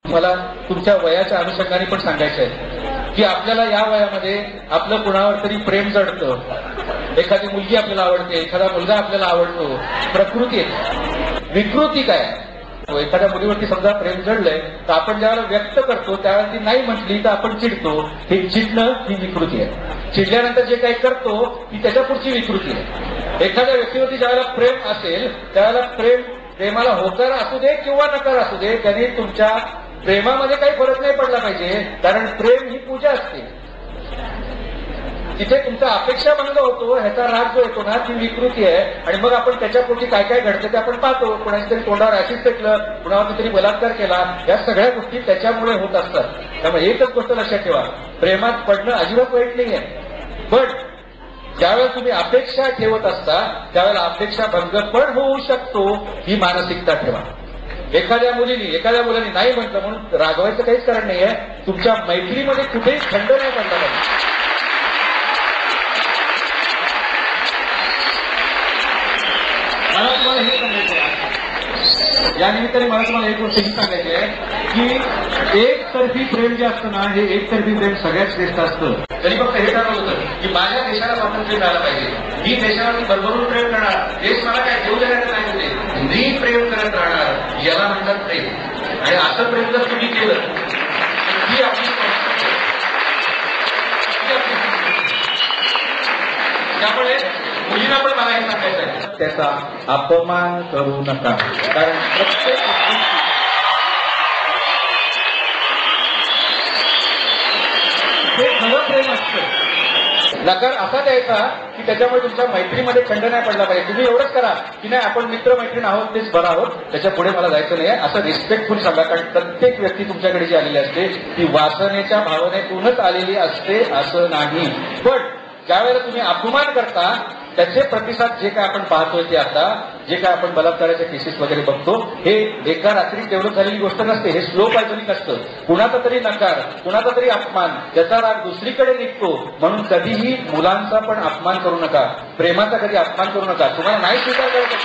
मला तुमच्या वयाच्या अनुषंगाने पण सांगायचं आहे की आपल्याला या वयामध्ये आपलं कुणावर तरी प्रेम जडतं, एखादी मुलगी आपल्याला आवडते, एखादा मुलगा आपल्याला आवडतो, प्रकृती आहे. विकृती काय? एखाद्या मुलीवरती समजा प्रेम जडलंय तर आपण ज्यावेळेला व्यक्त करतो त्यावेळेला ती नाही म्हटली तर आपण चिडतो. हे चिडणं ही विकृती आहे. चिडल्यानंतर जे काही करतो ती त्याच्या पुढची विकृती आहे. एखाद्या व्यक्तीवरती ज्यावेळेला प्रेम असेल त्यावेळेला प्रेमाला होकार असू दे किंवा नकार असू दे, त्यांनी तुमच्या प्रेमामध्ये काही फरक नाही पडला पाहिजे. कारण प्रेम ही पूजा असते. तिथे तुमचा अपेक्षा भंग होतो, ह्याचा राग जो येतो ना ती विकृती आहे. आणि मग आपण त्याच्यापुढची काय काय घडतं ते आपण पाहतो. कोणाची तरी तोंडावर ऍसिड फेकलं, कुणावर तरी बलात्कार केला, या सगळ्या गोष्टी त्याच्यामुळे होत असतात. त्यामुळे एकच गोष्ट लक्षात ठेवा, प्रेमात पडणं अजिबात वाईट नाहीये. पण ज्यावेळेला तुम्ही अपेक्षा ठेवत असता त्यावेळेला अपेक्षा भंग पण होऊ शकतो, ही मानसिकता ठेवा. एखाद्या मुलाने नाही म्हटलं म्हणून रागवायचं काहीच कारण नाहीये. तुमच्या मैत्रीमध्ये कुठेही खंड नाही पडला पाहिजे. मला तुम्हाला हे सांगायचं आहे, या निमित्ताने मला तुम्हाला एक गोष्ट ही सांगायची आहे की एकतर्फी प्रेम जे असतं ना, हे एकतर्फी प्रेम सगळ्यात श्रेष्ठ असतं. तरी फक्त हे ठरवलं होतं की माझ्या देशाला स्वातंत्र्य मिळालं पाहिजे, मी देशावरती भरभरून प्रेम करणार, देश मला काय देऊ देण्याचं नाही होते, मी प्रेम करत राहणार, याला म्हणतात प्रेम. आणि असं प्रेम जर तुम्ही केलं ही आपली त्यामुळे मुलींना पण मला हे सांगायचं आहे, त्याचा अपमान करू नका. कारण प्रत्येक हे खरं प्रेम असतं. नकार असा द्यायचा की त्याच्यामुळे तुमच्या मैत्रीमध्ये खंड नाही पडला पाहिजे. तुम्ही एवढंच करा की नाही आपण मित्र मैत्रीण आहोत तेच बरं आहोत, त्याच्या पुढे मला जायचं नाही असं रिस्पेक्टफुल सांगा. कारण प्रत्येक व्यक्ती तुमच्याकडे जी आलेली असते ती वासनेच्या भावनेतूनच आलेली असते असं नाही. पण ज्यावेळेला तुम्ही अपमान करता त्याचे प्रतिसाद जे काय आपण पाहतोय ते आता जे काय आपण बलात्काराच्या केसेस वगैरे बघतो, हे एका रात्री डेव्हलप झालेली गोष्ट नसते. हे स्लो पॉयझनिंग असतं. कुणाचा तरी नकार, कुणाचा तरी अपमान, त्याचा राग दुसरीकडे निघतो. म्हणून कधीही मुलांचा पण अपमान करू नका, प्रेमाचा कधी अपमान करू नका. तुम्हाला नाही स्वीकार करायचं